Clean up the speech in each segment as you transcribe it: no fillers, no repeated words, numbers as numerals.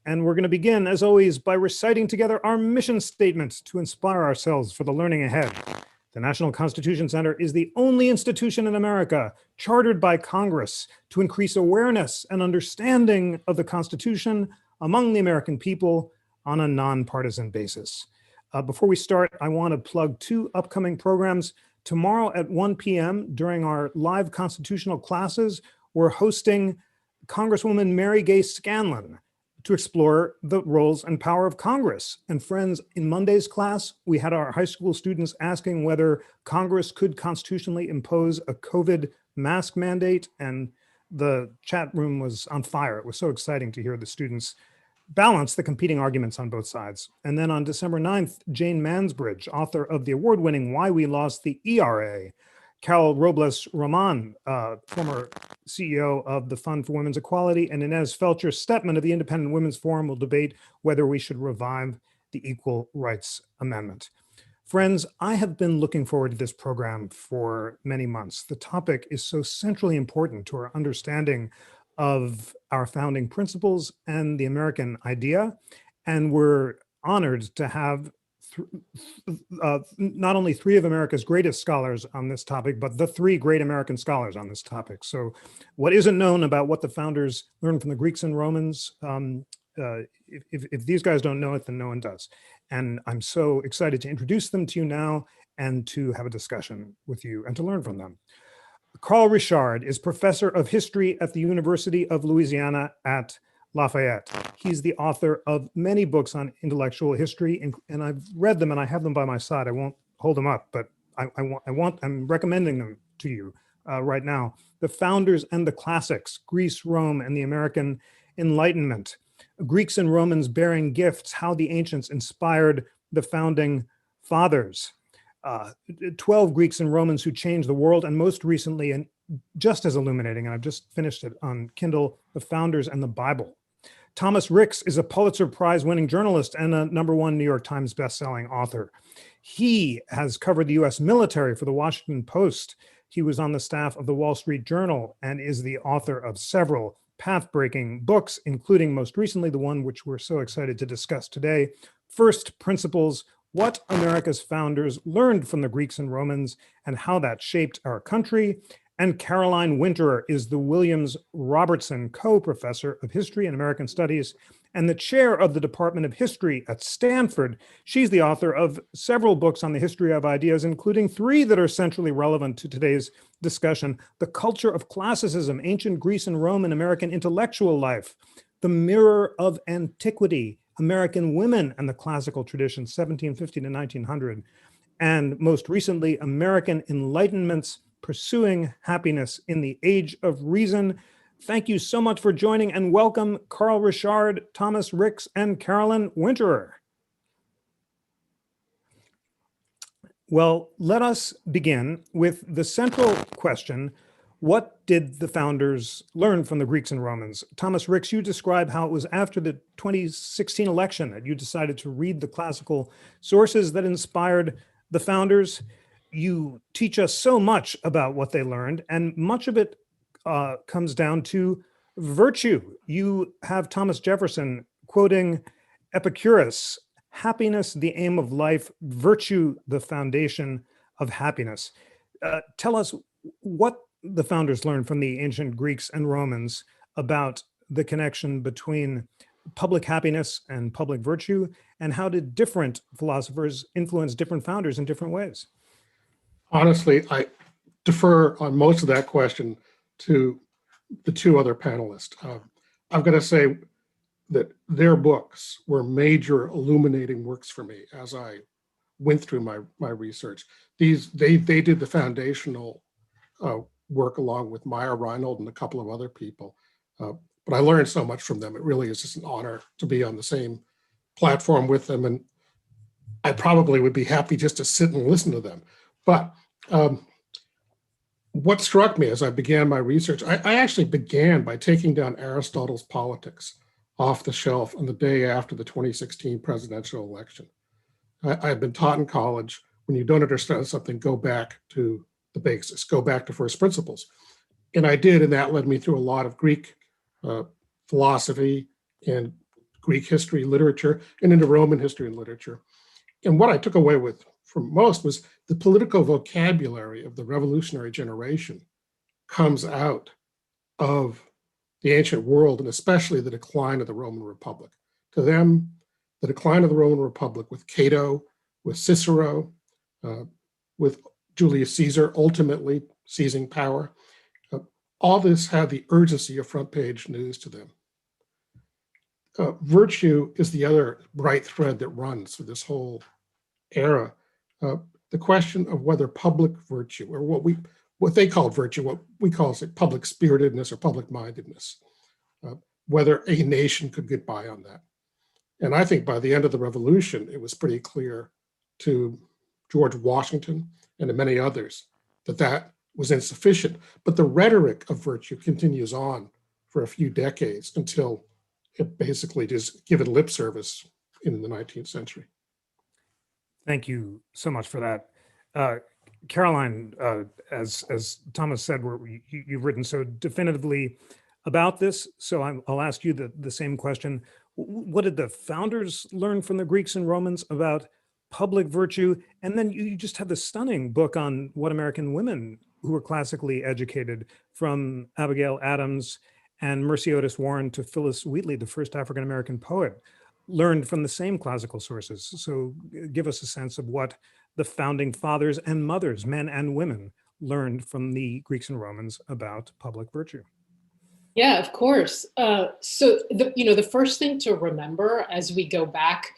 And we're going to begin, as always, by reciting together our mission statement to inspire ourselves for the learning ahead. The National Constitution Center is the only institution in America chartered by Congress to increase awareness and understanding of the Constitution among the American people on a nonpartisan basis. Before we start, I want to plug two upcoming programs. Tomorrow at 1 p.m. during our live constitutional classes, we're hosting Congresswoman Mary Gay Scanlon to explore the roles and power of Congress. And friends, in Monday's class, we had our high school students asking whether Congress could constitutionally impose a COVID mask mandate, and the chat room was on fire. It was so exciting to hear the students balance the competing arguments on both sides. And then on December 9th, Jane Mansbridge, author of the award-winning Why We Lost the ERA, Carol Robles Roman, former CEO of the Fund for Women's Equality, and Inez Felcher Stepman of the Independent Women's Forum will debate whether we should revive the Equal Rights Amendment. Friends, I have been looking forward to this program for many months. The topic is so centrally important to our understanding of our founding principles and the American idea, and we're honored to have not only three of America's greatest scholars on this topic, but the three great American scholars on this topic. So what isn't known about what the founders learned from the Greeks and Romans, if these guys don't know it, then no one does. And I'm so excited to introduce them to you now and to have a discussion with you and to learn from them. Carl Richard is professor of history at the University of Louisiana at Lafayette. He's the author of many books on intellectual history, and I've read them and I have them by my side. I won't hold them up, but I'm recommending them to you right now. The Founders and the Classics, Greece, Rome, and the American Enlightenment. Greeks and Romans Bearing Gifts, How the Ancients Inspired the Founding Fathers. 12 Greeks and Romans Who Changed the World, and most recently, and just as illuminating, and I've just finished it on Kindle, The Founders and the Bible. Thomas Ricks is a Pulitzer Prize-winning journalist and a #1 New York Times bestselling author. He has covered the US military for the Washington Post. He was on the staff of the Wall Street Journal and is the author of several path-breaking books, including most recently the one which we're so excited to discuss today, First Principles: What America's Founders Learned from the Greeks and Romans and How That Shaped Our Country. And Caroline Winterer is the Williams Robertson Co-Professor of History and American Studies and the chair of the Department of History at Stanford. She's the author of several books on the history of ideas, including 3 that are centrally relevant to today's discussion: The Culture of Classicism, Ancient Greece and Rome in American Intellectual Life, The Mirror of Antiquity, American Women and the Classical Tradition, 1750 to 1900, and most recently, American Enlightenment's Pursuing Happiness in the Age of Reason. Thank you so much for joining, and welcome Carl Richard, Thomas Ricks, and Carolyn Winterer. Well, let us begin with the central question: what did the founders learn from the Greeks and Romans? Thomas Ricks, you describe how it was after the 2016 election that you decided to read the classical sources that inspired the founders. You teach us so much about what they learned, and much of it comes down to virtue. You have Thomas Jefferson quoting Epicurus: "Happiness, the aim of life; virtue, the foundation of happiness." Tell us what the founders learned from the ancient Greeks and Romans about the connection between public happiness and public virtue, and how did different philosophers influence different founders in different ways? Honestly, I defer on most of that question to the 2 other panelists. I've got to say that their books were major illuminating works for me as I went through my research. They did the foundational work along with Meyer Reinhold and a couple of other people. But I learned so much from them. It really is just an honor to be on the same platform with them. And I probably would be happy just to sit and listen to them. But what struck me as I began my research, I actually began by taking down Aristotle's Politics off the shelf on the day after the 2016 presidential election. I had been taught in college, when you don't understand something, go back to the basics, go back to first principles. And I did, and that led me through a lot of Greek philosophy and Greek history, literature, and into Roman history and literature. And what I took away from most was the political vocabulary of the revolutionary generation comes out of the ancient world, and especially the decline of the Roman Republic. To them, the decline of the Roman Republic with Cato, with Cicero, with Julius Caesar ultimately seizing power, all this had the urgency of front page news to them. Virtue is the other bright thread that runs through this whole era. The question of whether public virtue, or what they called virtue, what we call it public spiritedness or public mindedness, whether a nation could get by on that. And I think by the end of the revolution, it was pretty clear to George Washington and to many others that that was insufficient. But the rhetoric of virtue continues on for a few decades until it basically just given lip service in the 19th century. Thank you so much for that. Caroline, as Thomas said, you've written so definitively about this, so I'll ask you the same question. What did the founders learn from the Greeks and Romans about public virtue? And then you just have this stunning book on what American women who were classically educated, from Abigail Adams and Mercy Otis Warren to Phyllis Wheatley, the first African-American poet, learned from the same classical sources. So give us a sense of what the founding fathers and mothers, men and women, learned from the Greeks and Romans about public virtue. Yeah, of course. So the first thing to remember as we go back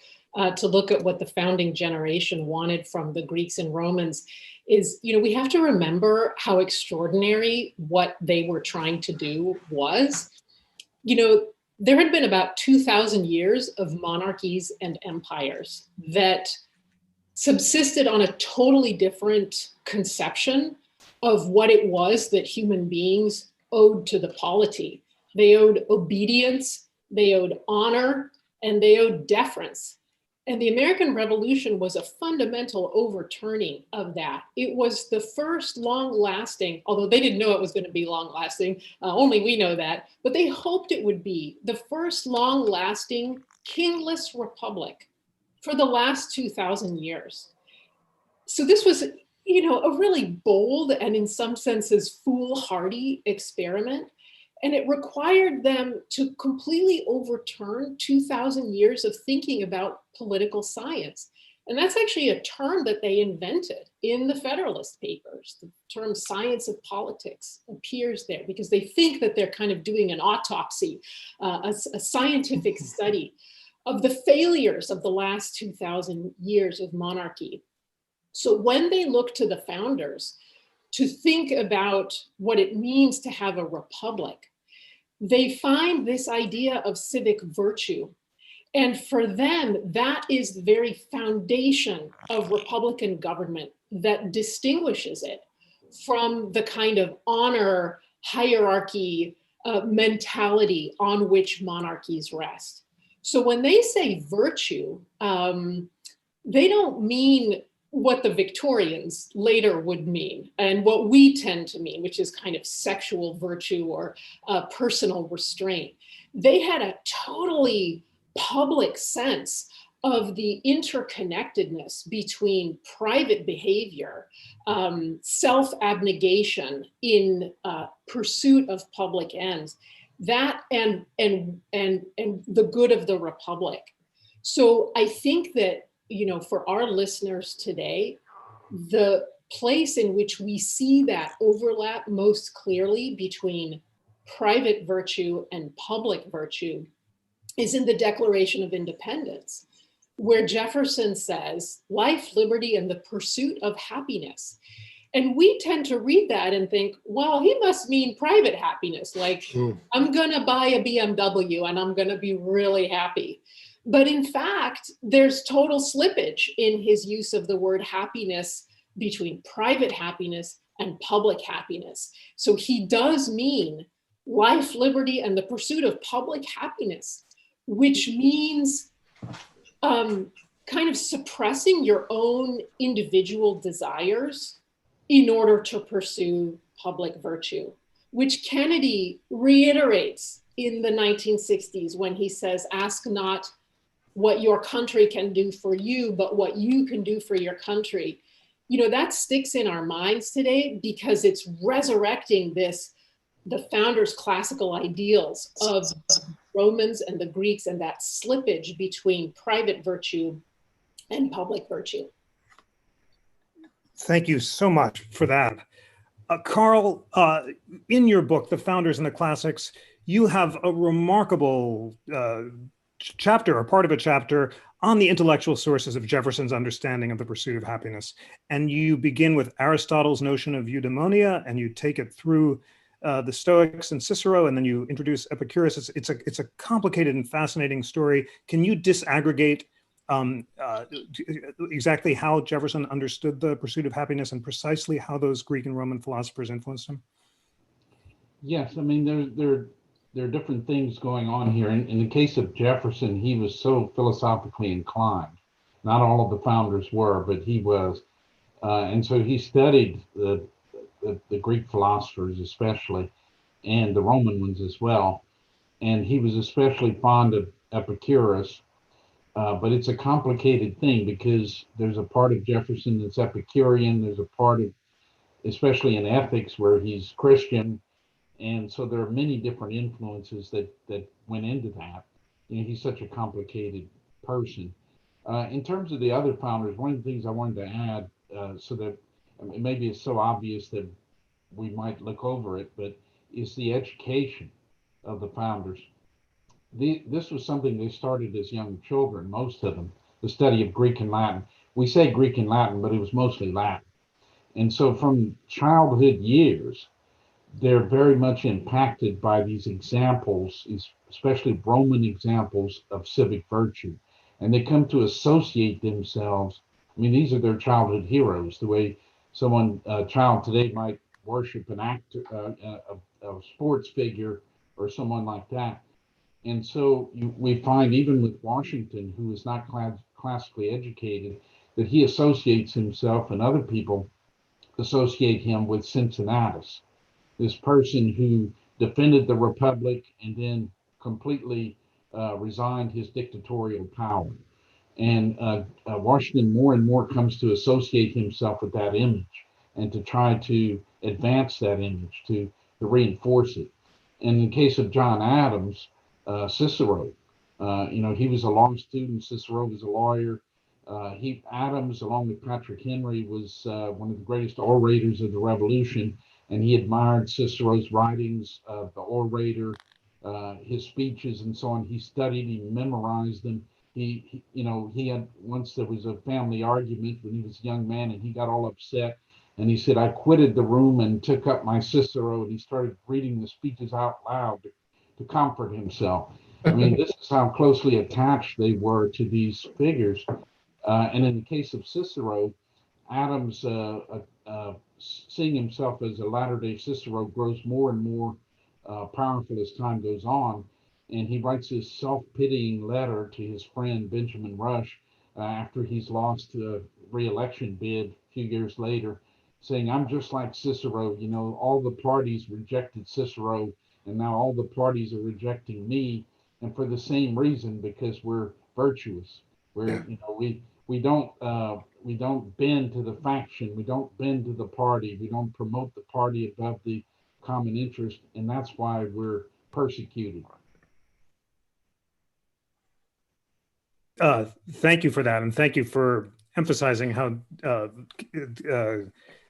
to look at what the founding generation wanted from the Greeks and Romans is, we have to remember how extraordinary what they were trying to do was. There had been about 2,000 years of monarchies and empires that subsisted on a totally different conception of what it was that human beings owed to the polity. They owed obedience, they owed honor, and they owed deference. And the American Revolution was a fundamental overturning of that. It was the first long-lasting, although they didn't know it was going to be long-lasting, only we know that, but they hoped it would be the first long-lasting kingless republic for the last 2,000 years. So this was, a really bold and in some senses foolhardy experiment. And it required them to completely overturn 2,000 years of thinking about political science. And that's actually a term that they invented in the Federalist Papers. The term science of politics appears there because they think that they're kind of doing an autopsy, a scientific study of the failures of the last 2,000 years of monarchy. So when they look to the founders to think about what it means to have a republic, they find this idea of civic virtue. And for them, that is the very foundation of Republican government that distinguishes it from the kind of honor hierarchy mentality on which monarchies rest. So when they say virtue, they don't mean what the Victorians later would mean and what we tend to mean, which is kind of sexual virtue or personal restraint. They had a totally public sense of the interconnectedness between private behavior, self-abnegation in pursuit of public ends, that and the good of the republic. So I think that, for our listeners today, the place in which we see that overlap most clearly between private virtue and public virtue is in the Declaration of Independence, where Jefferson says, life, liberty, and the pursuit of happiness. And we tend to read that and think, well, he must mean private happiness, like I'm going to buy a BMW and I'm going to be really happy. But in fact, there's total slippage in his use of the word happiness between private happiness and public happiness. So he does mean life, liberty, and the pursuit of public happiness, which means kind of suppressing your own individual desires in order to pursue public virtue, which Kennedy reiterates in the 1960s when he says, ask not what your country can do for you, but what you can do for your country. You know, that sticks in our minds today because it's resurrecting the founders' classical ideals of Romans and the Greeks and that slippage between private virtue and public virtue. Thank you so much for that. Carl, in your book, The Founders and the Classics, you have a remarkable chapter, or part of a chapter, on the intellectual sources of Jefferson's understanding of the pursuit of happiness. And you begin with Aristotle's notion of eudaimonia, and you take it through the Stoics and Cicero, and then you introduce Epicurus. It's a complicated and fascinating story. Can you disaggregate exactly how Jefferson understood the pursuit of happiness and precisely how those Greek and Roman philosophers influenced him? Yes, I mean, there are different things going on here. In the case of Jefferson, he was so philosophically inclined. Not all of the founders were, but he was. And so he studied the Greek philosophers especially, and the Roman ones as well. And he was especially fond of Epicurus. But it's a complicated thing because there's a part of Jefferson that's Epicurean. There's a part of, especially in ethics, where he's Christian. And so there are many different influences that went into that. You know, he's such a complicated person. In terms of the other founders, one of the things I wanted to add, so that maybe it's so obvious that we might look over it, but is the education of the founders. This was something they started as young children, most of them, the study of Greek and Latin. We say Greek and Latin, but it was mostly Latin. And so from childhood years, they're very much impacted by these examples, especially Roman examples of civic virtue. And they come to associate themselves. I mean, these are their childhood heroes, the way a child today might worship an actor, a sports figure, or someone like that. And so we find even with Washington, who is not classically educated, that he associates himself, and other people associate him with Cincinnatus, this person who defended the Republic and then completely resigned his dictatorial power. And Washington more and more comes to associate himself with that image and to try to advance that image, to reinforce it. And in the case of John Adams, Cicero, he was a law student. Cicero was a lawyer. Adams, along with Patrick Henry, was one of the greatest orators of the Revolution, and he admired Cicero's writings, the orator, his speeches, and so on. He studied, he memorized them. He had, once there was a family argument when he was a young man, and he got all upset, and he said, "I quitted the room and took up my Cicero," and he started reading the speeches out loud to comfort himself. I mean, this is how closely attached they were to these figures. And in the case of Cicero, Adams, seeing himself as a latter-day Cicero, grows more and more powerful as time goes on. And he writes his self-pitying letter to his friend Benjamin Rush after he's lost a re-election bid a few years later, saying, "I'm just like Cicero. You know, all the parties rejected Cicero, and now all the parties are rejecting me, and for the same reason, because we're virtuous. We don't bend to the faction, we don't bend to the party, we don't promote the party above the common interest, and that's why we're persecuted." Thank you for that, and thank you for emphasizing how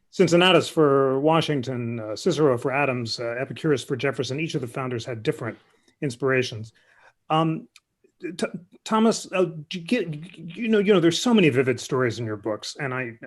Cincinnatus for Washington, Cicero for Adams, Epicurus for Jefferson, each of the founders had different inspirations. Thomas, there's so many vivid stories in your books, and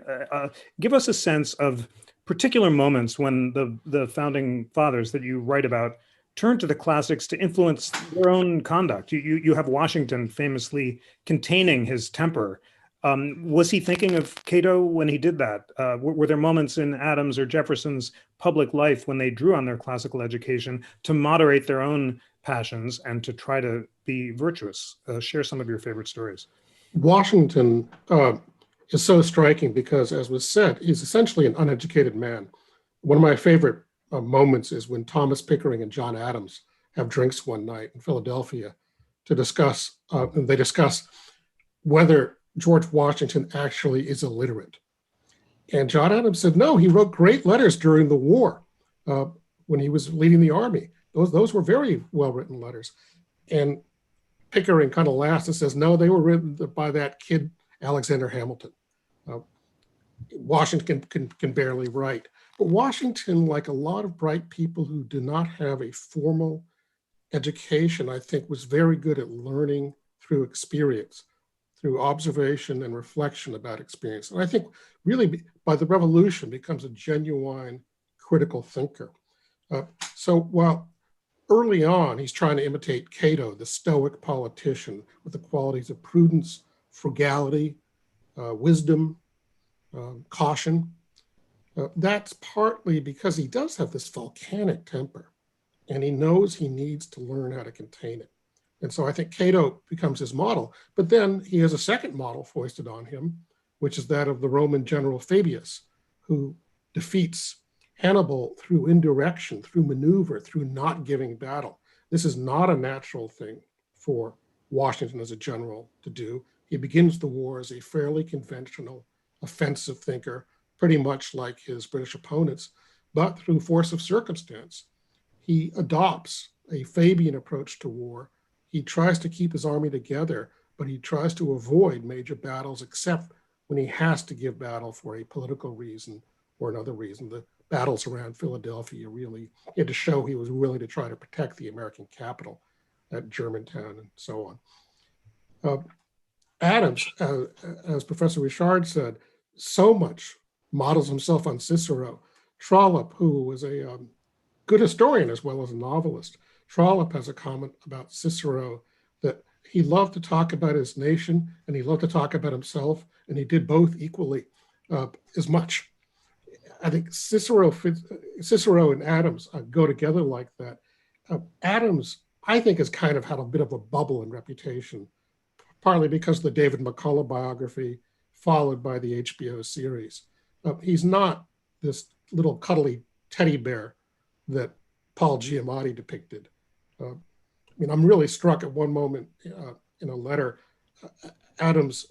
give us a sense of particular moments when the founding fathers that you write about turned to the classics to influence their own conduct. You have Washington famously containing his temper. Was he thinking of Cato when he did that? Were there moments in Adams or Jefferson's public life when they drew on their classical education to moderate their own passions and to try to be virtuous? Share some of your favorite stories. Washington is so striking because, as was said, he's essentially an uneducated man. One of my favorite moments is when Thomas Pickering and John Adams have drinks one night in Philadelphia to discuss, and they discuss whether George Washington actually is illiterate. And John Adams said, no, he wrote great letters during the war when he was leading the army. Those were very well-written letters. And Pickering kind of laughs and says, no, they were written by that kid, Alexander Hamilton. Washington can barely write. But Washington, like a lot of bright people who do not have a formal education, I think was very good at learning through experience, through observation and reflection about experience. And I think really by the Revolution becomes a genuine critical thinker. So while early on, he's trying to imitate Cato, the stoic politician with the qualities of prudence, frugality, wisdom, caution. That's partly because he does have this volcanic temper and he knows he needs to learn how to contain it. And so I think Cato becomes his model, but then he has a second model foisted on him, which is that of the Roman general Fabius, who defeats Hannibal through indirection, through maneuver, through not giving battle. This is not a natural thing for Washington as a general to do. He begins the war as a fairly conventional, offensive thinker, pretty much like his British opponents, but through force of circumstance, he adopts a Fabian approach to war. He tries to keep his army together, but he tries to avoid major battles except when he has to give battle for a political reason or another reason. The battles around Philadelphia really, he had to show he was willing to try to protect the American capital at Germantown and so on. Adams, as Professor Richard said, so much models himself on Cicero. Trollope, who was a good historian as well as a novelist, Trollope has a comment about Cicero that he loved to talk about his nation and he loved to talk about himself, and he did both equally as much. I think Cicero and Adams go together like that. Adams, I think, has kind of had a bit of a bubble in reputation, partly because of the David McCullough biography, followed by the HBO series. He's not this little cuddly teddy bear that Paul Giamatti depicted. I mean, I'm really struck at one moment in a letter, Adams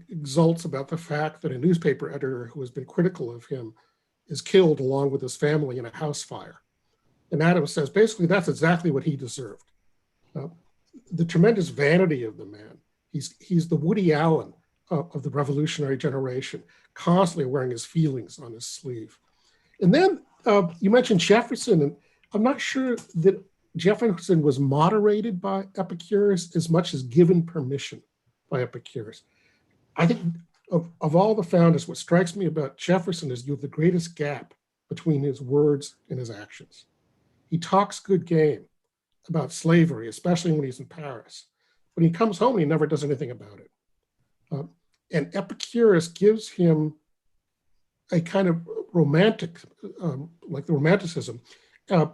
exults about the fact that a newspaper editor who has been critical of him is killed along with his family in a house fire. And Adams says, basically, that's exactly what he deserved. The tremendous vanity of the man. He's the Woody Allen of the revolutionary generation, constantly wearing his feelings on his sleeve. And then you mentioned Jefferson, and I'm not sure that Jefferson was moderated by Epicurus as much as given permission by Epicurus. I think of all the founders, what strikes me about Jefferson is you have the greatest gap between his words and his actions. He talks good game about slavery, especially when he's in Paris. When he comes home, he never does anything about it. And Epicurus gives him a kind of romantic, like the Romanticism,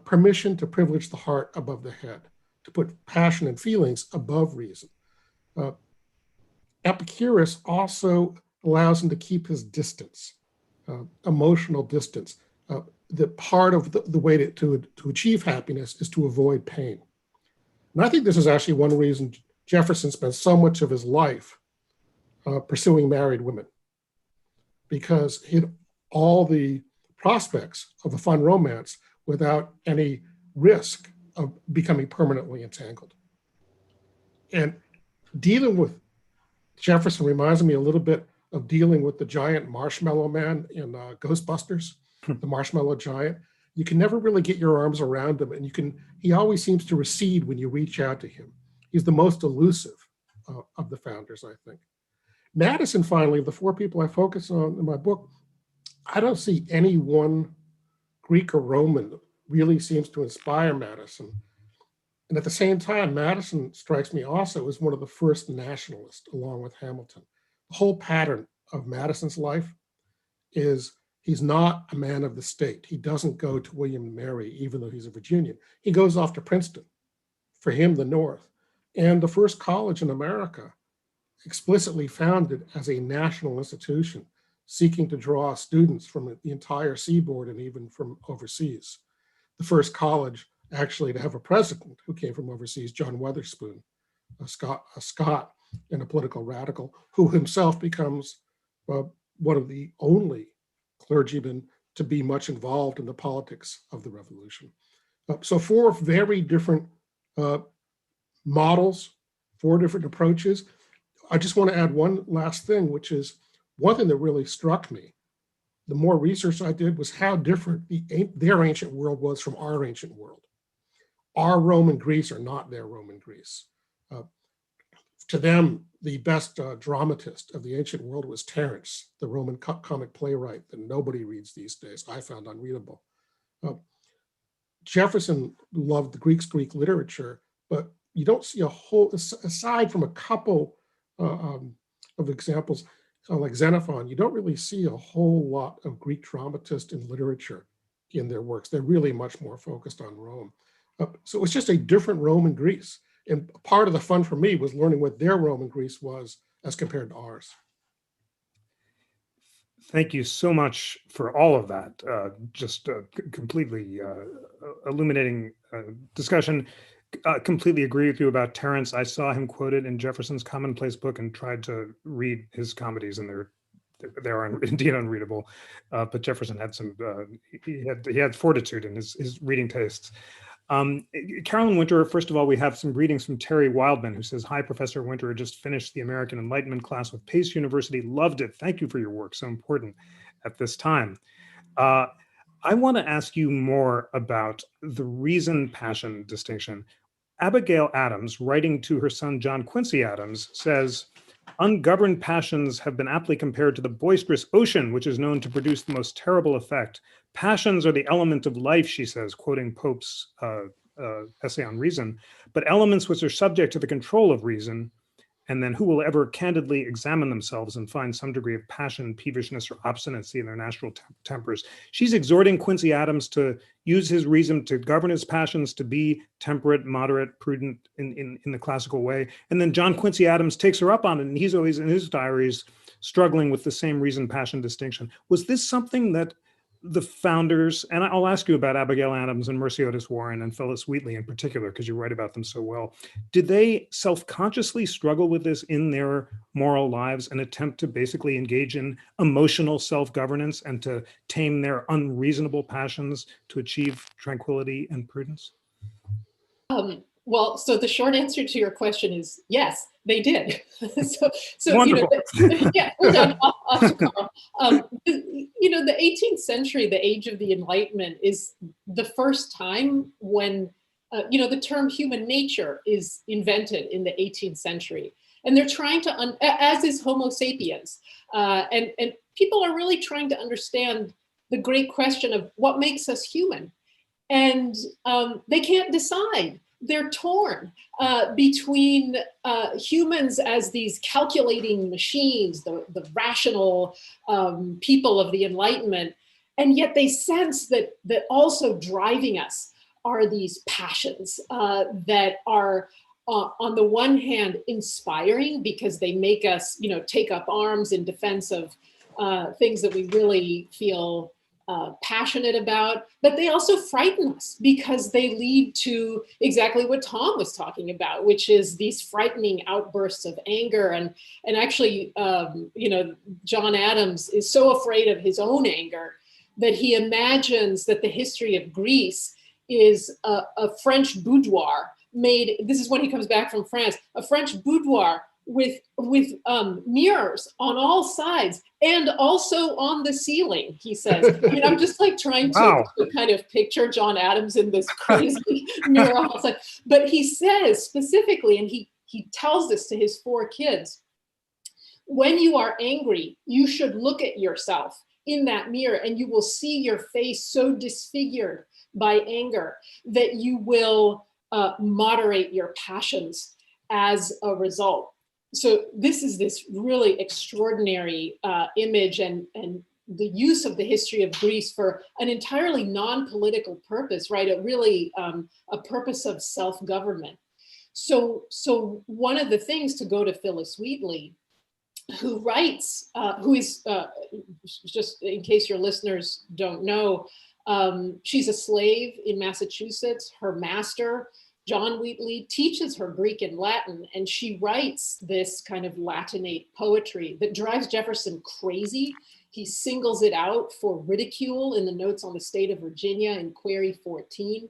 permission to privilege the heart above the head, to put passion and feelings above reason. Epicurus also allows him to keep his distance, emotional distance. The part of the way to achieve happiness is to avoid pain. And I think this is actually one reason Jefferson spent so much of his life pursuing married women, because he had all the prospects of a fun romance without any risk of becoming permanently entangled. And dealing with Jefferson reminds me a little bit of dealing with the giant marshmallow man in Ghostbusters, the marshmallow giant. You can never really get your arms around him, and he always seems to recede when you reach out to him. He's the most elusive of the founders, I think. Madison, finally, of the four people I focus on in my book, I don't see any one Greek or Roman that really seems to inspire Madison. And at the same time, Madison strikes me also as one of the first nationalists, along with Hamilton. The whole pattern of Madison's life is he's not a man of the state. He doesn't go to William and Mary, even though he's a Virginian. He goes off to Princeton, for him, the North, and the first college in America, explicitly founded as a national institution, seeking to draw students from the entire seaboard and even from overseas. The first college actually to have a president who came from overseas, John Weatherspoon, a Scot and a political radical, who himself becomes one of the only clergymen to be much involved in the politics of the revolution. So 4 very different models, 4 different approaches. I just want to add one last thing, which is one thing that really struck me. The more research I did was how different their ancient world was from our ancient world. Our Roman Greece are not their Roman Greece. To them, the best dramatist of the ancient world was Terence, the Roman comic playwright that nobody reads these days. I found unreadable. Jefferson loved the Greek literature, but you don't see a whole, aside from a couple of examples, like Xenophon, you don't really see a whole lot of Greek dramatists in literature in their works. They're really much more focused on Rome. So it's just a different Roman Greece. And part of the fun for me was learning what their Roman Greece was as compared to ours. Thank you so much for all of that. Just completely illuminating discussion. Completely agree with you about Terence. I saw him quoted in Jefferson's Commonplace book and tried to read his comedies, and they're indeed unreadable. But Jefferson had some. He had fortitude in his reading tastes. Carolyn Winter, first of all, we have some greetings from Terry Wildman, who says, "Hi, Professor Winter, just finished the American Enlightenment class with Pace University. Loved it. Thank you for your work. So important at this time." I want to ask you more about the reason-passion distinction. Abigail Adams, writing to her son John Quincy Adams, says, "Ungoverned passions have been aptly compared to the boisterous ocean, which is known to produce the most terrible effect. Passions are the element of life," she says, quoting Pope's essay on reason, "but elements which are subject to the control of reason, and then who will ever candidly examine themselves and find some degree of passion, peevishness, or obstinacy in their natural tempers." She's exhorting Quincy Adams to use his reason to govern his passions, to be temperate, moderate, prudent in the classical way. And then John Quincy Adams takes her up on it, and he's always in his diaries struggling with the same reason-passion distinction. Was this something that the founders, and I'll ask you about Abigail Adams and Mercy Otis Warren and Phyllis Wheatley in particular, because you write about them so well, did they self-consciously struggle with this in their moral lives and attempt to basically engage in emotional self-governance and to tame their unreasonable passions to achieve tranquility and prudence? Well, so the short answer to your question is yes, they did. so Wonderful. Yeah, we're done. Off to Carl. The 18th century, the age of the Enlightenment, is the first time when the term human nature is invented in the 18th century, and they're trying to, as is Homo sapiens, and people are really trying to understand the great question of what makes us human, and they can't decide. They're torn between humans as these calculating machines, the rational people of the Enlightenment, and yet they sense that also driving us are these passions that are, on the one hand, inspiring because they make us, take up arms in defense of things that we really feel passionate about, but they also frighten us because they lead to exactly what Tom was talking about, which is these frightening outbursts of anger. And actually, John Adams is so afraid of his own anger that he imagines that the history of Greece is a French boudoir made, this is when he comes back from France, a French boudoir with mirrors on all sides and also on the ceiling, he says. I mean, I'm just like trying to kind of picture John Adams in this crazy mirror outside. But he says specifically, and he tells this to his 4 kids, when you are angry, you should look at yourself in that mirror and you will see your face so disfigured by anger that you will moderate your passions as a result. So this is this really extraordinary image and the use of the history of Greece for an entirely non-political purpose, right? A purpose of self-government. So one of the things, to go to Phyllis Wheatley, who writes, who is, just in case your listeners don't know, She's a slave in Massachusetts. Her master, John Wheatley, teaches her Greek and Latin, and she writes this kind of Latinate poetry that drives Jefferson crazy. He singles it out for ridicule in the Notes on the State of Virginia in Query 14.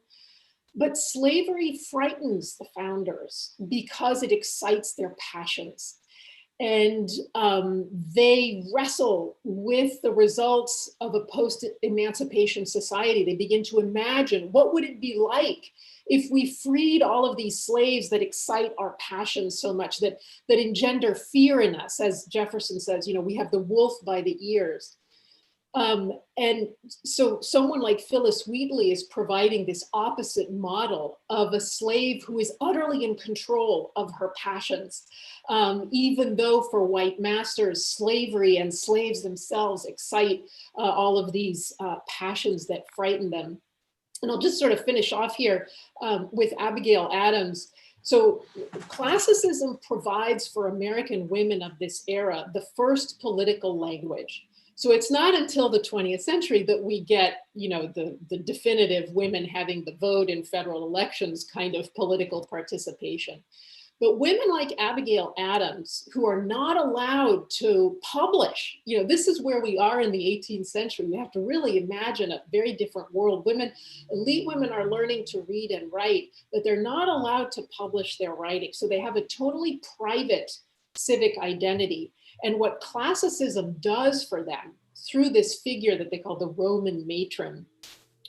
But slavery frightens the founders because it excites their passions. And they wrestle with the results of a post-emancipation society. They begin to imagine, what would it be like if we freed all of these slaves that excite our passions so much, that engender fear in us? As Jefferson says, you know, we have the wolf by the ears. And so someone like Phyllis Wheatley is providing this opposite model of a slave who is utterly in control of her passions, even though for white masters, slavery and slaves themselves excite all of these passions that frighten them. And I'll just sort of finish off here with Abigail Adams. So classicism provides for American women of this era the first political language. So it's not until the 20th century that we get, you know, the definitive women having the vote in federal elections kind of political participation. But women like Abigail Adams, who are not allowed to publish, you know, this is where we are in the 18th century. We have to really imagine a very different world. Women, elite women are learning to read and write, but they're not allowed to publish their writing. So they have a totally private civic identity. And what classicism does for them through this figure that they call the Roman matron,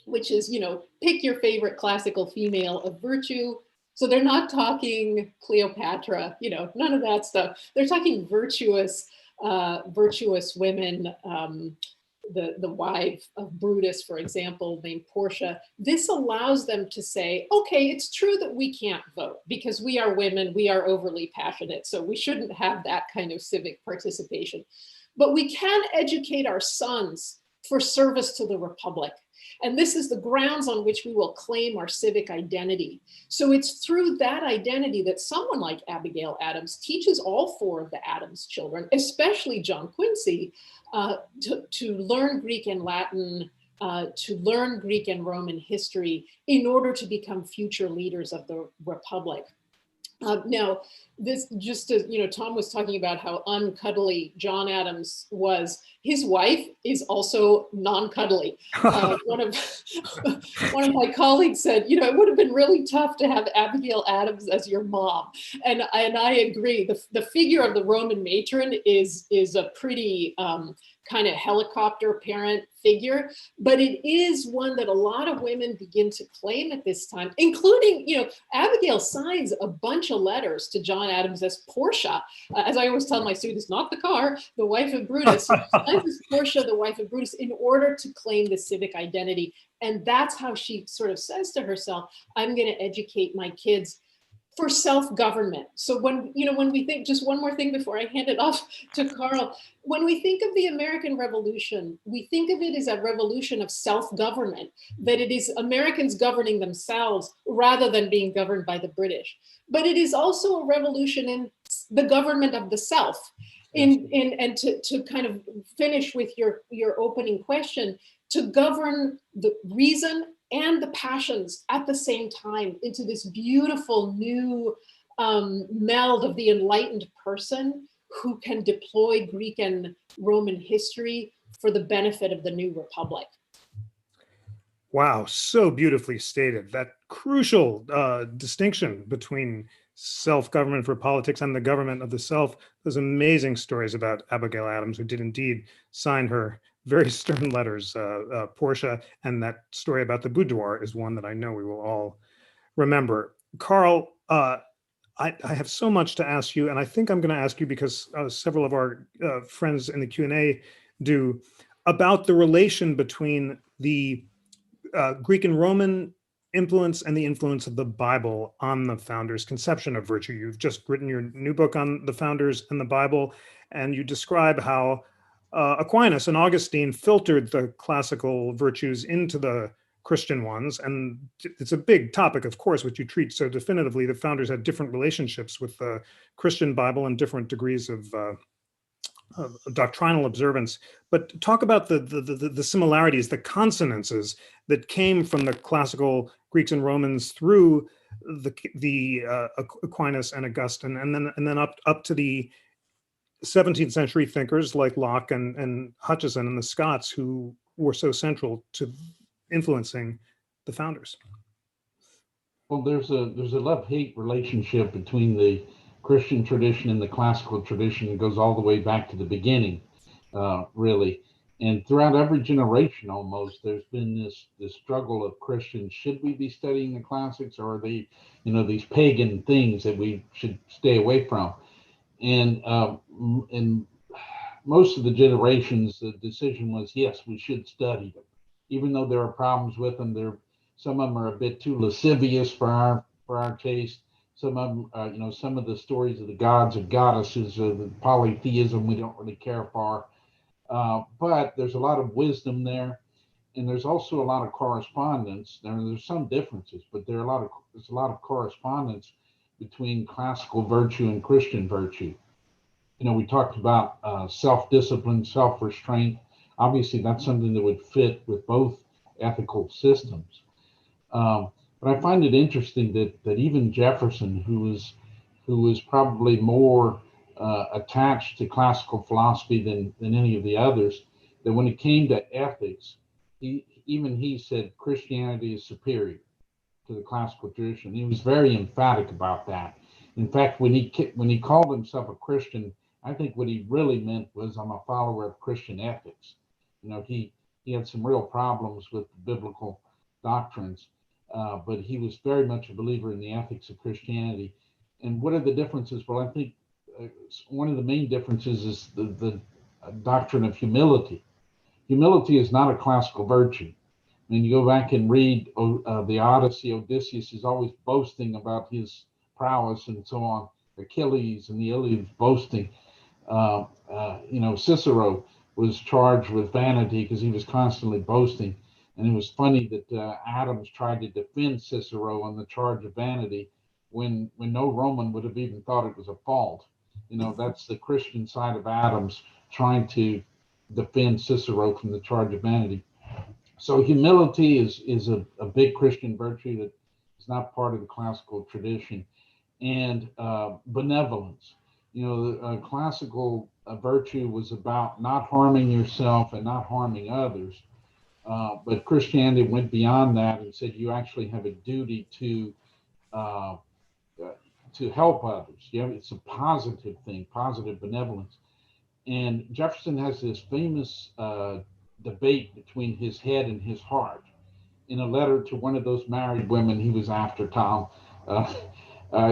which is, you know, pick your favorite classical female of virtue. So they're not talking Cleopatra, you know, none of that stuff. They're talking virtuous women, the wife of Brutus, for example, named Portia. This allows them to say, okay, it's true that we can't vote because we are women, we are overly passionate, so we shouldn't have that kind of civic participation. But we can educate our sons for service to the Republic. And this is the grounds on which we will claim our civic identity. So it's through that identity that someone like Abigail Adams teaches all four of the Adams children, especially John Quincy, to learn Greek and Latin, to learn Greek and Roman history in order to become future leaders of the Republic. Now, this just as, you know, Tom was talking about how uncuddly John Adams was. His wife is also non-cuddly. One of my colleagues said, you know, it would have been really tough to have Abigail Adams as your mom. And I agree. The figure of the Roman matron is a pretty kind of helicopter parent figure, but it is one that a lot of women begin to claim at this time, including, you know, Abigail signs a bunch of letters to John Adams as Portia. As I always tell my students, not the car, the wife of Brutus. She signs as Portia, the wife of Brutus, in order to claim the civic identity. And that's how she sort of says to herself, I'm going to educate my kids for self-government. So when we think, just one more thing before I hand it off to Carl, when we think of the American Revolution, we think of it as a revolution of self-government, that it is Americans governing themselves rather than being governed by the British. But it is also a revolution in the government of the self. And to kind of finish with your opening question, to govern the reason and the passions at the same time into this beautiful new meld of the enlightened person who can deploy Greek and Roman history for the benefit of the new republic. Wow, so beautifully stated. That crucial distinction between self-government for politics and the government of the self. Those amazing stories about Abigail Adams, who did indeed sign her very stern letters, Portia, and that story about the boudoir is one that I know we will all remember. Carl, I have so much to ask you, and I think I'm going to ask you because several of our friends in the Q&A do, about the relation between the Greek and Roman influence and the influence of the Bible on the founders' conception of virtue. You've just written your new book on the founders and the Bible, and you describe how Aquinas and Augustine filtered the classical virtues into the Christian ones. And it's a big topic, of course, which you treat so definitively. The founders had different relationships with the Christian Bible and different degrees of doctrinal observance, but talk about the similarities, the consonances that came from the classical Greeks and Romans through the Aquinas and Augustine, and then up to the 17th century thinkers like Locke and Hutcheson and the Scots, who were so central to influencing the founders. Well, there's a love-hate relationship between the Christian tradition and the classical tradition. It goes all the way back to the beginning, really. And throughout every generation, almost, there's been this struggle of Christians. Should we be studying the classics, or are they, these pagan things that we should stay away from? And in most of the generations, the decision was, yes, we should study them, even though there are problems with them. Some of them are a bit too lascivious for our taste. Some of them, some of the stories of the gods and goddesses, the polytheism, we don't really care for. But there's a lot of wisdom there, and there's also a lot of correspondence. There's some differences, but there's a lot of correspondence between classical virtue and Christian virtue. We talked about self-discipline, self-restraint. Obviously, that's something that would fit with both ethical systems. But I find it interesting that even Jefferson, who was probably more attached to classical philosophy than any of the others, that when it came to ethics, he said Christianity is superior to the classical tradition. He was very emphatic about that. In fact, when he called himself a Christian, I think what he really meant was, I'm a follower of Christian ethics. He had some real problems with biblical doctrines, but he was very much a believer in the ethics of Christianity. And what are the differences? Well, I think one of the main differences is the doctrine of humility. Humility is not a classical virtue. When you go back and read the Odyssey, Odysseus is always boasting about his prowess and so on. Achilles and the Iliad boasting. Cicero was charged with vanity because he was constantly boasting. And it was funny that Adams tried to defend Cicero on the charge of vanity when no Roman would have even thought it was a fault. That's the Christian side of Adams trying to defend Cicero from the charge of vanity. So humility is a big Christian virtue that is not part of the classical tradition. And benevolence. Classical virtue was about not harming yourself and not harming others. But Christianity went beyond that and said you actually have a duty to help others. It's a positive thing, positive benevolence. And Jefferson has this famous debate between his head and his heart in a letter to one of those married women he was after, Tom.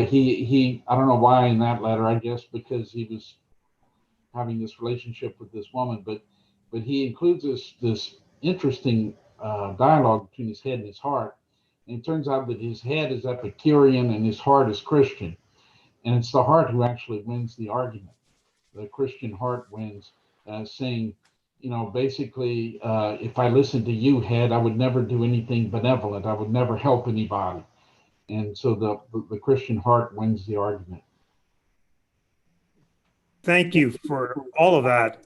He I don't know why in that letter, I guess because he was having this relationship with this woman, but he includes this interesting dialogue between his head and his heart. And it turns out that his head is Epicurean and his heart is Christian. And it's the heart who actually wins the argument. The Christian heart wins, saying, basically, if I listened to you, head, I would never do anything benevolent. I would never help anybody. And so the Christian heart wins the argument. Thank you for all of that.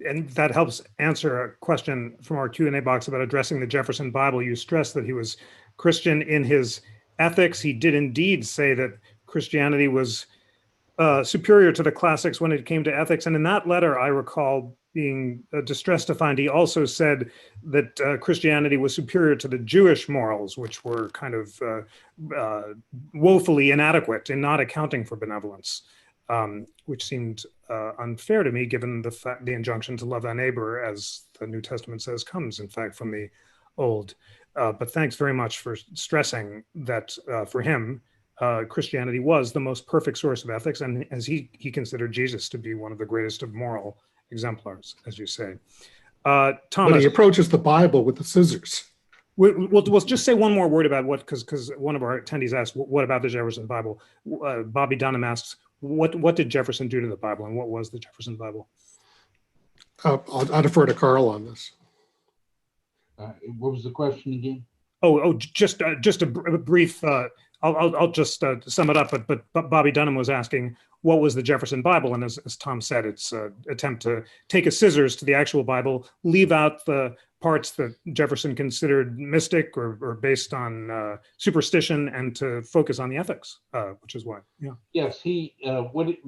And that helps answer a question from our Q&A box about addressing the Jefferson Bible. You stressed that he was Christian in his ethics. He did indeed say that Christianity was superior to the classics when it came to ethics. And in that letter, I recall being distressed to find he also said that Christianity was superior to the Jewish morals, which were kind of woefully inadequate in not accounting for benevolence. Which seemed unfair to me, given the injunction to love thy neighbor, as the New Testament says, comes, in fact, from the Old. But thanks very much for stressing that for him, Christianity was the most perfect source of ethics, and as he considered Jesus to be one of the greatest of moral exemplars, as you say. Thomas, but he approaches the Bible with the scissors. We'll just say one more word about what, because one of our attendees asked, what about the Jefferson Bible? Bobby Dunham asks, what did Jefferson do to the Bible, and what was the Jefferson Bible? I'll defer to Carl on this. What was the question again? Just a brief I'll just sum it up. But Bobby Dunham was asking, what was the Jefferson Bible? And as Tom said, it's an attempt to take a scissors to the actual Bible, leave out the parts that Jefferson considered mystic or based on superstition, and to focus on the ethics, which is why, yeah. Yes, he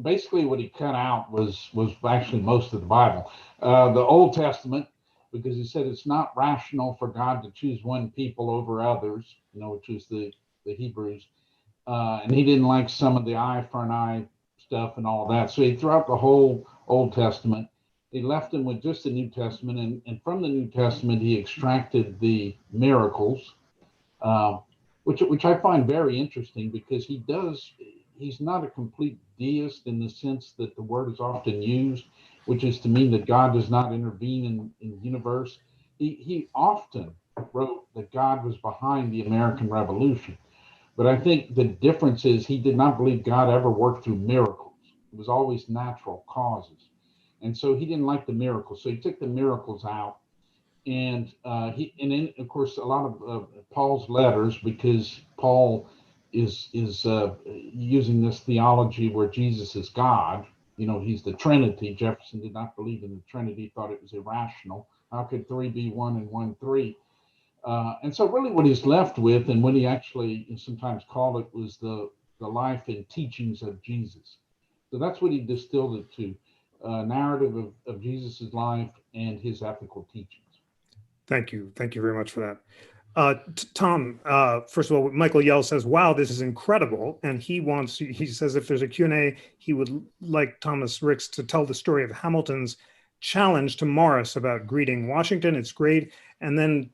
basically what he cut out was actually most of the Bible, the Old Testament, because he said it's not rational for God to choose one people over others, which is the Hebrews, and he didn't like some of the eye for an eye stuff and all that. So he threw out the whole Old Testament. He left him with just the New Testament, and from the New Testament he extracted the miracles, which I find very interesting, because he's not a complete deist in the sense that the word is often used, which is to mean that God does not intervene in the universe. He often wrote that God was behind the American Revolution. But I think the difference is he did not believe God ever worked through miracles. It was always natural causes. And so he didn't like the miracles. So he took the miracles out. And then, of course, a lot of Paul's letters, because Paul is using this theology where Jesus is God. He's the Trinity. Jefferson did not believe in the Trinity, thought it was irrational. How could three be one and one three? And so really what he's left with, and what he actually sometimes called it, was the life and teachings of Jesus. So that's what he distilled it to, a narrative of Jesus's life and his ethical teachings. Thank you. Thank you very much for that. Tom, first of all, Michael Yell says, wow, this is incredible. And he says if there's a Q&A, he would like Thomas Ricks to tell the story of Hamilton's challenge to Morris about greeting Washington. It's great. And then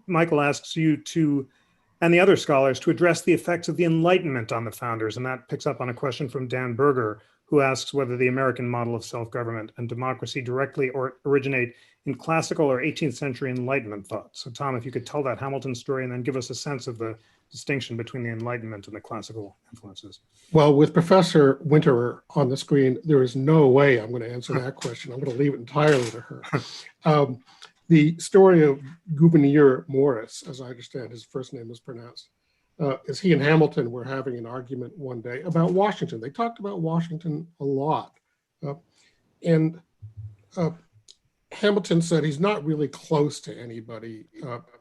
Michael asks you and the other scholars to address the effects of the Enlightenment on the founders. And that picks up on a question from Dan Berger, who asks whether the American model of self-government and democracy directly originate in classical or 18th century Enlightenment thought. So Tom, if you could tell that Hamilton story and then give us a sense of the distinction between the Enlightenment and the classical influences. Well, with Professor Winterer on the screen, there is no way I'm going to answer that question. I'm going to leave it entirely to her. The story of Gouverneur Morris, as I understand his first name is pronounced, is he and Hamilton were having an argument one day about Washington. They talked about Washington a lot. And Hamilton said he's not really close to anybody.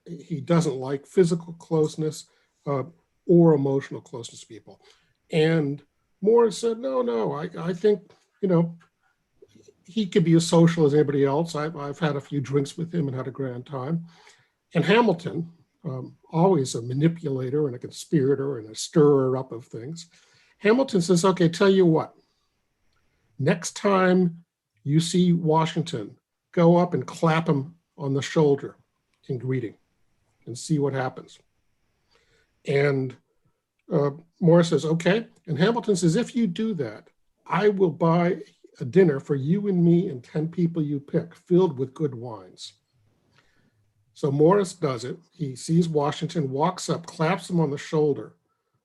He doesn't like physical closeness or emotional closeness to people. And Morris said, no, I think, he could be as social as anybody else. I've had a few drinks with him and had a grand time. And Hamilton, always a manipulator and a conspirator and a stirrer up of things, Hamilton says, okay, tell you what, next time you see Washington, go up and clap him on the shoulder in greeting and see what happens. And Morris says, okay. And Hamilton says, if you do that, I will buy a dinner for you and me and 10 people you pick, filled with good wines. So Morris does it. He sees Washington, walks up, claps him on the shoulder.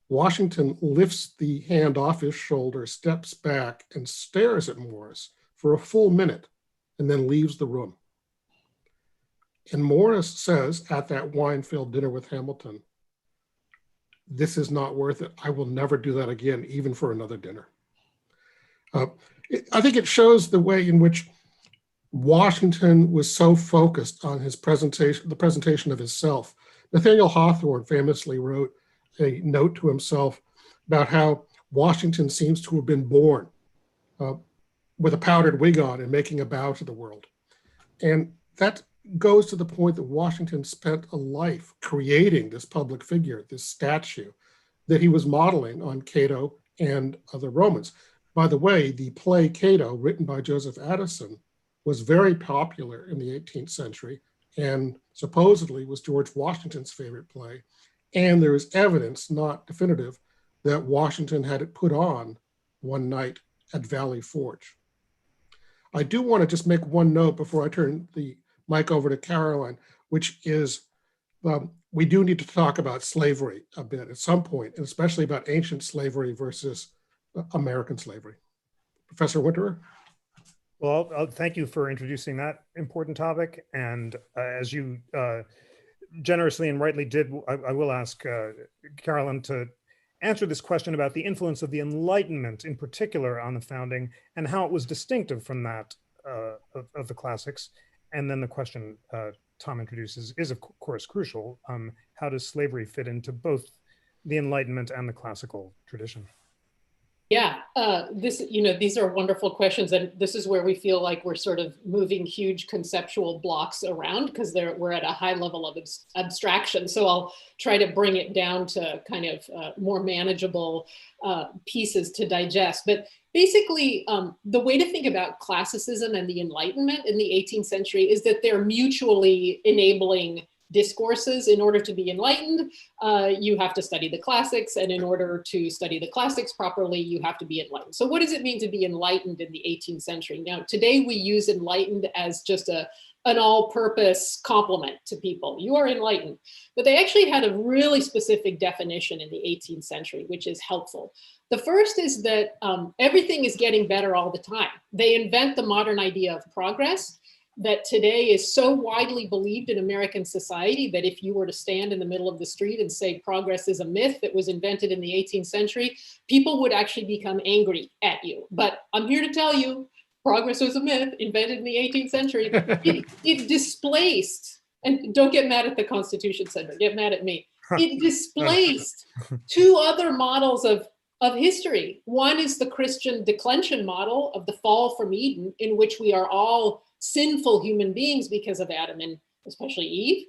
Washington lifts the hand off his shoulder, steps back, and stares at Morris for a full minute, and then leaves the room. And Morris says at that wine-filled dinner with Hamilton, this is not worth it. I will never do that again, even for another dinner. I think it shows the way in which Washington was so focused on his presentation, the presentation of himself. Nathaniel Hawthorne famously wrote a note to himself about how Washington seems to have been born with a powdered wig on and making a bow to the world. And that goes to the point that Washington spent a life creating this public figure, this statue that he was modeling on Cato and other Romans. By the way, the play Cato, written by Joseph Addison, was very popular in the 18th century and supposedly was George Washington's favorite play. And there is evidence, not definitive, that Washington had it put on one night at Valley Forge. I do want to just make one note before I turn the mic over to Caroline, which is we do need to talk about slavery a bit at some point, and especially about ancient slavery versus American slavery. Professor Winterer? Well, thank you for introducing that important topic. And as you generously and rightly did, I will ask Carolyn to answer this question about the influence of the Enlightenment in particular on the founding and how it was distinctive from that of the classics. And then the question Tom introduces is of course crucial. How does slavery fit into both the Enlightenment and the classical tradition? Yeah, these are wonderful questions, and this is where we feel like we're sort of moving huge conceptual blocks around because we're at a high level of abstraction. So I'll try to bring it down to kind of more manageable pieces to digest. But basically, the way to think about classicism and the Enlightenment in the 18th century is that they're mutually enabling discourses. In order to be enlightened, you have to study the classics, and in order to study the classics properly, you have to be enlightened. So what does it mean to be enlightened in the 18th century? Now, today we use enlightened as just an all-purpose compliment to people. You are enlightened. But they actually had a really specific definition in the 18th century, which is helpful. The first is that everything is getting better all the time. They invent the modern idea of progress that today is so widely believed in American society that if you were to stand in the middle of the street and say progress is a myth that was invented in the 18th century, people would actually become angry at you. But I'm here to tell you, progress was a myth invented in the 18th century. It displaced, and don't get mad at the Constitution Center, get mad at me. It displaced two other models of history. One is the Christian declension model of the fall from Eden, in which we are all sinful human beings because of Adam and especially Eve.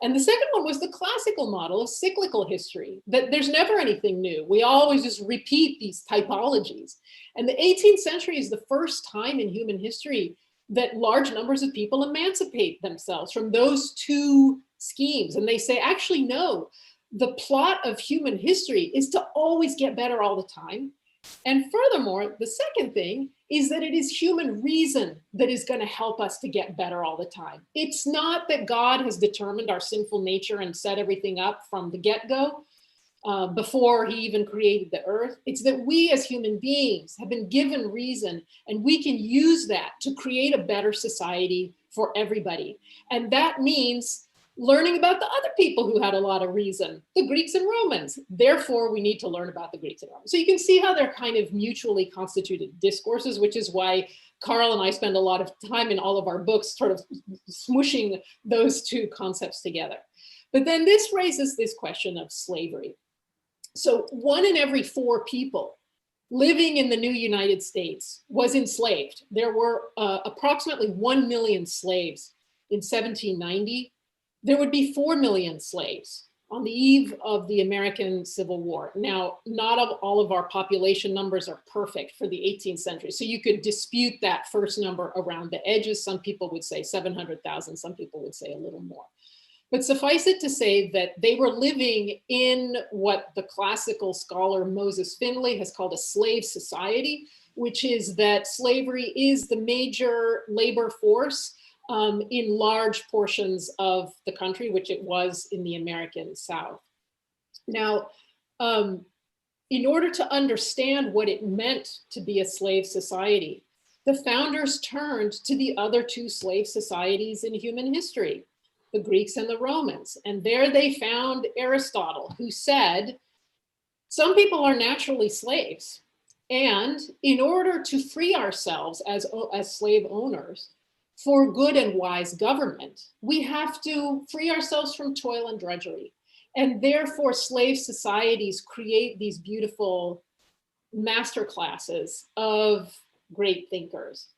And the second one was the classical model of cyclical history, that there's never anything new. We always just repeat these typologies. And the 18th century is the first time in human history that large numbers of people emancipate themselves from those two schemes. And they say, actually, no, the plot of human history is to always get better all the time. And furthermore, the second thing is that it is human reason that is going to help us to get better all the time. It's not that God has determined our sinful nature and set everything up from the get-go before he even created the earth. It's that we as human beings have been given reason, and we can use that to create a better society for everybody. And that means learning about the other people who had a lot of reason, the Greeks and Romans. Therefore, we need to learn about the Greeks and Romans. So you can see how they're kind of mutually constituted discourses, which is why Carl and I spend a lot of time in all of our books sort of smooshing those two concepts together. But then this raises this question of slavery. So 1 in every 4 people living in the new United States was enslaved. There were approximately 1 million slaves in 1790. There would be 4 million slaves on the eve of the American Civil War. Now, not all of our population numbers are perfect for the 18th century. So you could dispute that first number around the edges. Some people would say 700,000, some people would say a little more. But suffice it to say that they were living in what the classical scholar Moses Finley has called a slave society, which is that slavery is the major labor force in large portions of the country, which it was in the American South. Now, in order to understand what it meant to be a slave society, the founders turned to the other 2 slave societies in human history, the Greeks and the Romans. And there they found Aristotle, who said, some people are naturally slaves. And in order to free ourselves as slave owners, for good and wise government, we have to free ourselves from toil and drudgery. And therefore, slave societies create these beautiful master classes of great thinkers.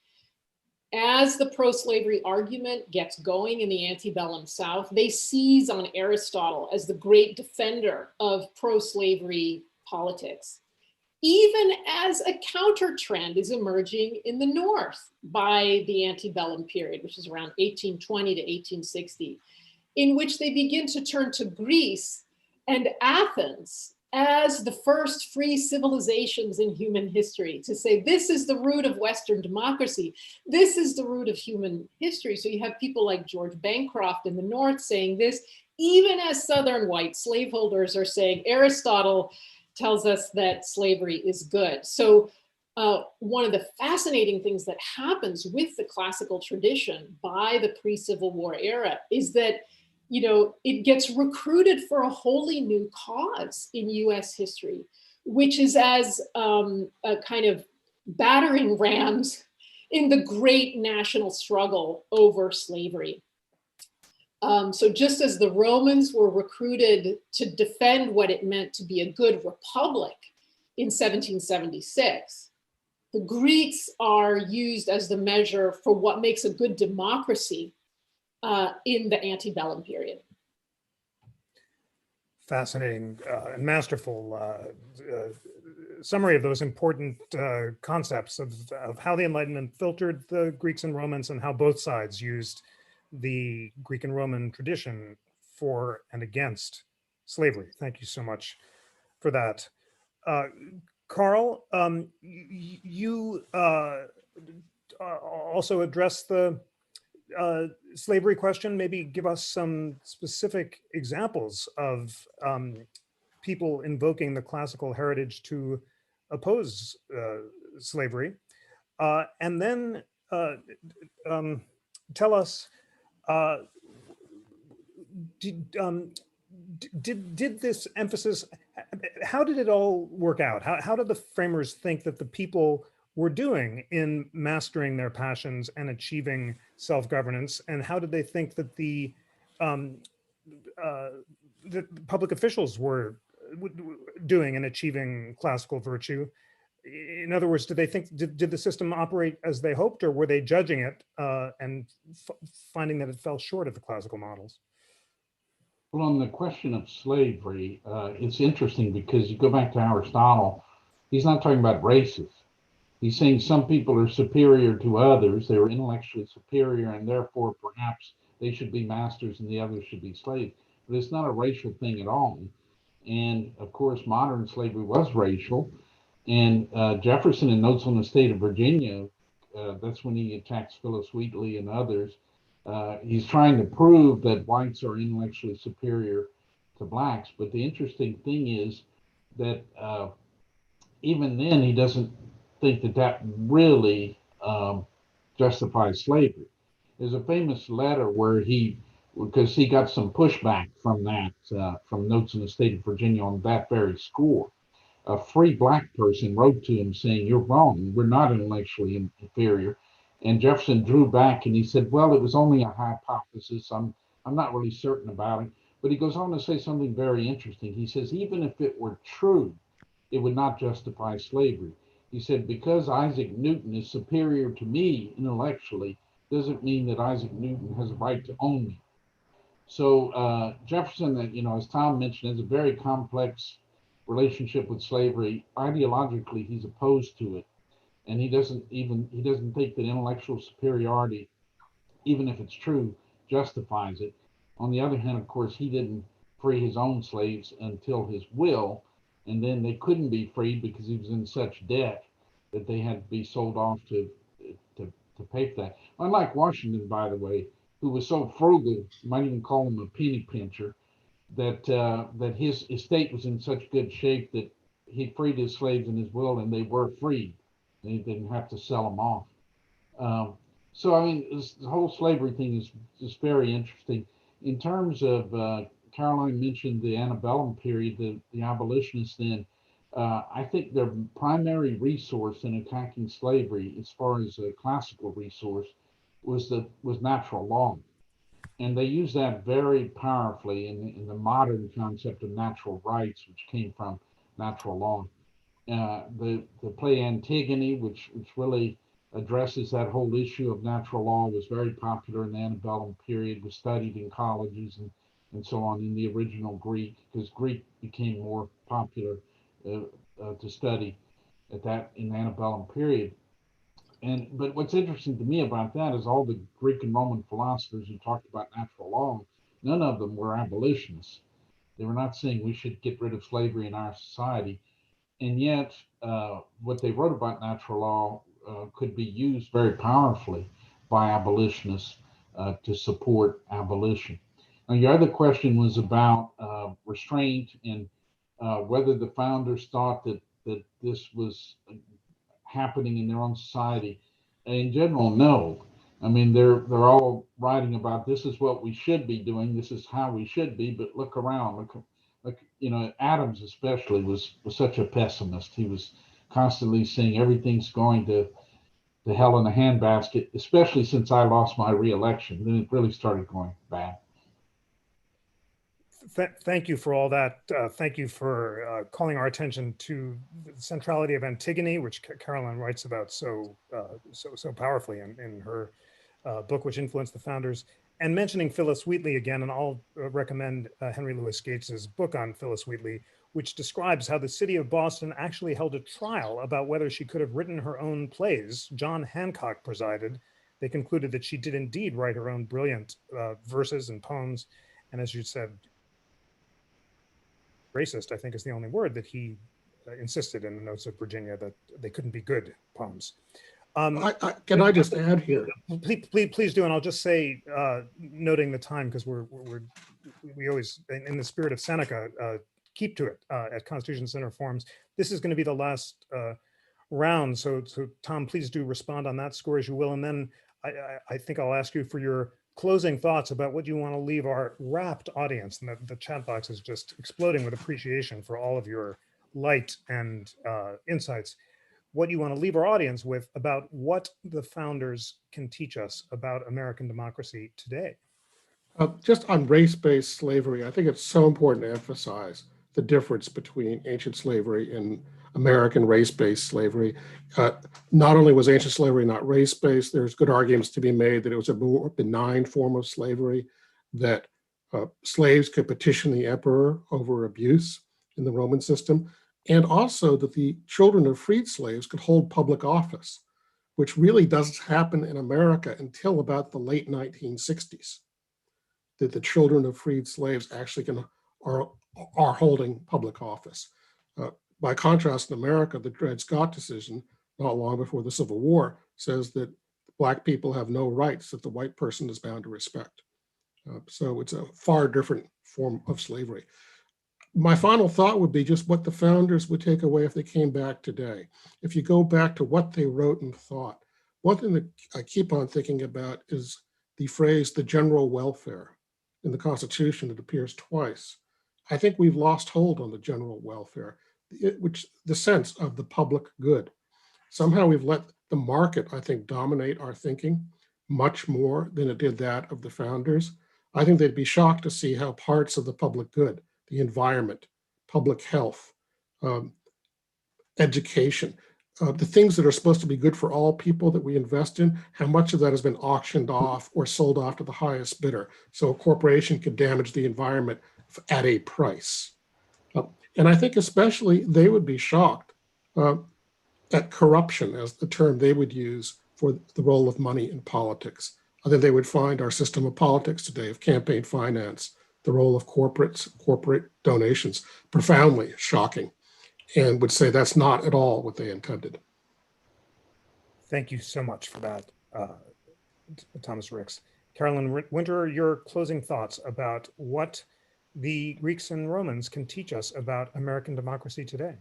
As the pro-slavery argument gets going in the antebellum South, they seize on Aristotle as the great defender of pro-slavery politics, even as a counter trend is emerging in the North by the antebellum period, which is around 1820 to 1860, in which they begin to turn to Greece and Athens as the first free civilizations in human history, to say this is the root of Western democracy, this is the root of human history. So you have people like George Bancroft in the North saying this, even as Southern white slaveholders are saying Aristotle tells us that slavery is good. So one of the fascinating things that happens with the classical tradition by the pre-Civil War era is that it gets recruited for a wholly new cause in US history, which is as a kind of battering rams in the great national struggle over slavery. So just as the Romans were recruited to defend what it meant to be a good republic in 1776, the Greeks are used as the measure for what makes a good democracy in the antebellum period. Fascinating and masterful summary of those important concepts of how the Enlightenment filtered the Greeks and Romans and how both sides used the Greek and Roman tradition for and against slavery. Thank you so much for that. Carl, you also addressed the slavery question. Maybe give us some specific examples of people invoking the classical heritage to oppose slavery. And then tell us, did this emphasis, how did it all work out? How did the framers think that the people were doing in mastering their passions and achieving self-governance? And how did they think that the public officials were doing in achieving classical virtue? In other words, did they think, did the system operate as they hoped, or were they judging it and finding that it fell short of the classical models? Well, on the question of slavery, it's interesting because you go back to Aristotle, he's not talking about races. He's saying some people are superior to others, they're intellectually superior, and therefore perhaps they should be masters and the others should be slaves. But it's not a racial thing at all. And of course, modern slavery was racial. And Jefferson, in Notes on the State of Virginia, that's when he attacks Phyllis Wheatley and others. He's trying to prove that whites are intellectually superior to blacks. But the interesting thing is that even then, he doesn't think that that really justifies slavery. There's a famous letter where because he got some pushback from that, from Notes on the State of Virginia on that very score. A free black person wrote to him saying, "You're wrong, we're not intellectually inferior." And Jefferson drew back and he said, "Well, it was only a hypothesis. I'm not really certain about it." But he goes on to say something very interesting. He says, even if it were true, it would not justify slavery. He said, because Isaac Newton is superior to me intellectually, doesn't mean that Isaac Newton has a right to own me. So Jefferson, as Tom mentioned, has a very complex relationship with slavery. Ideologically, he's opposed to it. And he doesn't think that intellectual superiority, even if it's true, justifies it. On the other hand, of course, he didn't free his own slaves until his will, and then they couldn't be freed because he was in such debt that they had to be sold off to pay for that. Unlike Washington, by the way, who was so frugal, you might even call him a penny pincher, that his estate was in such good shape that he freed his slaves in his will, and they were freed. They didn't have to sell them off. So, I mean, the whole slavery thing is just very interesting. In terms of, Caroline mentioned the antebellum period, the abolitionists then, I think their primary resource in attacking slavery, as far as a classical resource, was natural law. And they used that very powerfully in the modern concept of natural rights, which came from natural law. The play Antiquity, which really addresses that whole issue of natural law, was very popular in the antebellum period, was studied in colleges and so on in the original Greek, because Greek became more popular to study in the antebellum period. But what's interesting to me about that is all the Greek and Roman philosophers who talked about natural law, none of them were abolitionists. They were not saying we should get rid of slavery in our society. And yet, what they wrote about natural law could be used very powerfully by abolitionists to support abolition. Now, your other question was about restraint and whether the founders thought that this was happening in their own society. In general, no. I mean, they're all writing about this is what we should be doing, this is how we should be, but look around, look, you know, Adams especially was such a pessimist. He was constantly saying everything's going to hell in a handbasket, especially since I lost my reelection. Then it really started going bad. Thank you for all that. Thank you for calling our attention to the centrality of Antigone, which Carolyn writes about so powerfully in her book, which influenced the founders, and mentioning Phyllis Wheatley again. And I'll recommend Henry Louis Gates's book on Phyllis Wheatley, which describes how the city of Boston actually held a trial about whether she could have written her own plays. John Hancock presided. They concluded that she did indeed write her own brilliant verses and poems. And as you said, racist, I think is the only word, that he insisted in the Notes of Virginia that they couldn't be good poems. Can I just add here? Please do, and I'll just say, noting the time, because we always, in the spirit of Seneca, keep to it at Constitution Center forums. This is going to be the last round, so Tom, please do respond on that score as you will, and then I think I'll ask you for your closing thoughts about what you want to leave our rapt audience, and the chat box is just exploding with appreciation for all of your light and insights. What you want to leave our audience with about what the founders can teach us about American democracy today. Just on race-based slavery, I think it's so important to emphasize the difference between ancient slavery and American race-based slavery. Not only was ancient slavery not race-based, there's good arguments to be made that it was a more benign form of slavery, that slaves could petition the emperor over abuse in the Roman system, and also that the children of freed slaves could hold public office, which really doesn't happen in America until about the late 1960s, that the children of freed slaves actually are holding public office. By contrast, in America, the Dred Scott decision, not long before the Civil War, says that Black people have no rights that the white person is bound to respect. So it's a far different form of slavery. My final thought would be just what the founders would take away if they came back today. If you go back to what they wrote and thought, one thing that I keep on thinking about is the phrase, the general welfare. In the Constitution, it appears twice. I think we've lost hold on the general welfare, which the sense of the public good. Somehow we've let the market, I think, dominate our thinking much more than it did that of the founders. I think they'd be shocked to see how parts of the public good, the environment, public health, education, the things that are supposed to be good for all people that we invest in, how much of that has been auctioned off or sold off to the highest bidder. So a corporation could damage the environment at a price. And I think especially they would be shocked at corruption as the term they would use for the role of money in politics. I think they would find our system of politics today, of campaign finance, the role of corporate donations, profoundly shocking, and would say that's not at all what they intended. Thank you so much for that, Thomas Ricks. Carolyn Winter, your closing thoughts about what the Greeks and Romans can teach us about American democracy today.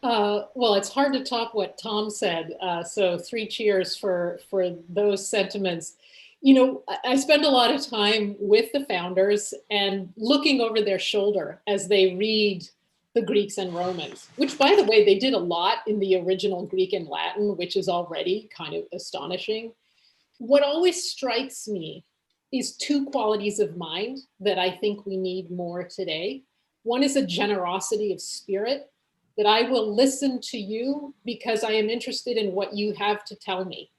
Well, it's hard to top what Tom said. So 3 cheers for those sentiments. You know, I spend a lot of time with the founders and looking over their shoulder as they read the Greeks and Romans, which, by the way, they did a lot in the original Greek and Latin, which is already kind of astonishing. What always strikes me is 2 qualities of mind that I think we need more today. One is a generosity of spirit, that I will listen to you because I am interested in what you have to tell me.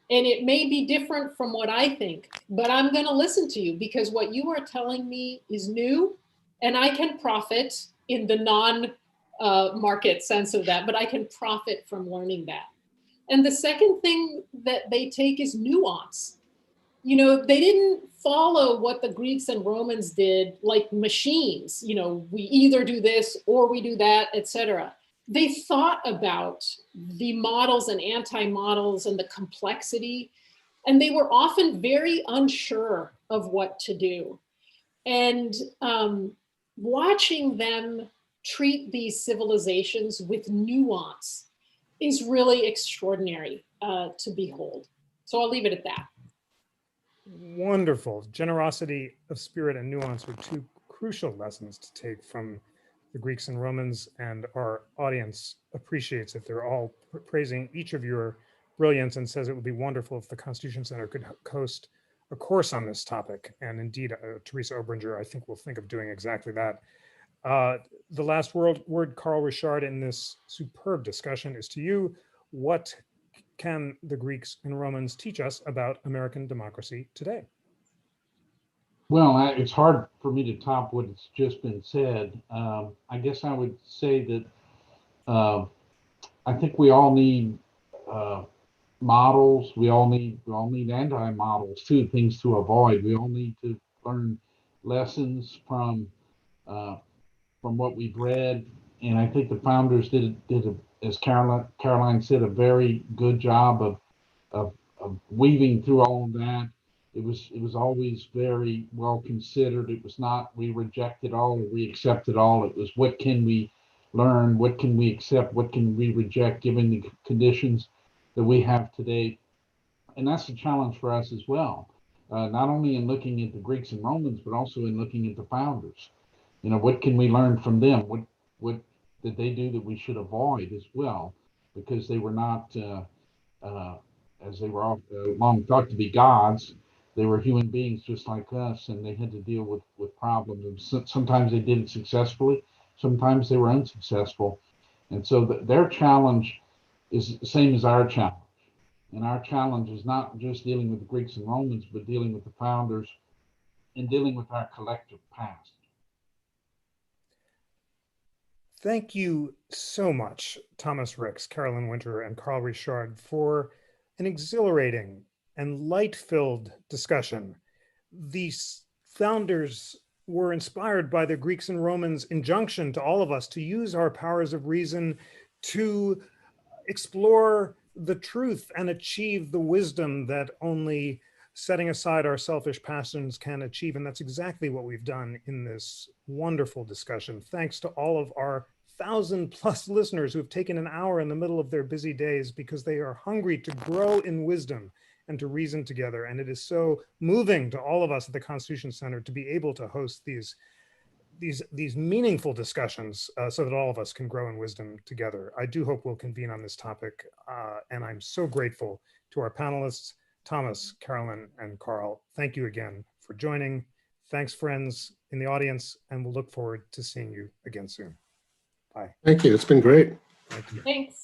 And it may be different from what I think, but I'm going to listen to you because what you are telling me is new and I can profit in the non-market sense of that, but I can profit from learning that. And the second thing that they take is nuance. You know, they didn't follow what the Greeks and Romans did like machines. You know, we either do this or we do that, etc. They thought about the models and anti-models and the complexity, and they were often very unsure of what to do. And watching them treat these civilizations with nuance is really extraordinary to behold. So I'll leave it at that. Wonderful. Generosity of spirit and nuance are two crucial lessons to take from the Greeks and Romans, and our audience appreciates it. They're all praising each of your brilliance and says it would be wonderful if the Constitution Center could host a course on this topic. And indeed, Teresa Obringer, I think, will think of doing exactly that. The last word, Carl Richard, in this superb discussion is to you. What can the Greeks and Romans teach us about American democracy today? Well, it's hard for me to top what's just been said. I guess I would say that I think we all need models. We all need anti-models too, things to avoid. We all need to learn lessons from what we've read, and I think the founders did as Caroline said, a very good job of weaving through all of that. It was always very well considered. It was not we reject it all or we accept it all. It was what can we learn, what can we accept, what can we reject given the conditions that we have today. And that's a challenge for us as well, not only in looking at the Greeks and Romans, but also in looking at the founders. You know, what can we learn from them? What did they do that we should avoid as well? Because they were not, as they were long thought to be gods, they were human beings just like us, and they had to deal with problems. And sometimes they did it successfully, sometimes they were unsuccessful. And so their challenge is the same as our challenge. And our challenge is not just dealing with the Greeks and Romans, but dealing with the founders and dealing with our collective past. Thank you so much, Thomas Ricks, Carolyn Winter, and Carl Richard, for an exhilarating and light-filled discussion. These founders were inspired by the Greeks and Romans' injunction to all of us to use our powers of reason to explore the truth and achieve the wisdom that only setting aside our selfish passions can achieve. And that's exactly what we've done in this wonderful discussion. Thanks to all of our 1,000+ listeners who have taken an hour in the middle of their busy days because they are hungry to grow in wisdom and to reason together. And it is so moving to all of us at the Constitution Center to be able to host these meaningful discussions so that all of us can grow in wisdom together. I do hope we'll convene on this topic. And I'm so grateful to our panelists, Thomas, Carolyn, and Carl. Thank you again for joining. Thanks, friends in the audience, and we'll look forward to seeing you again soon. Bye. Thank you. It's been great. Thank you. Thanks.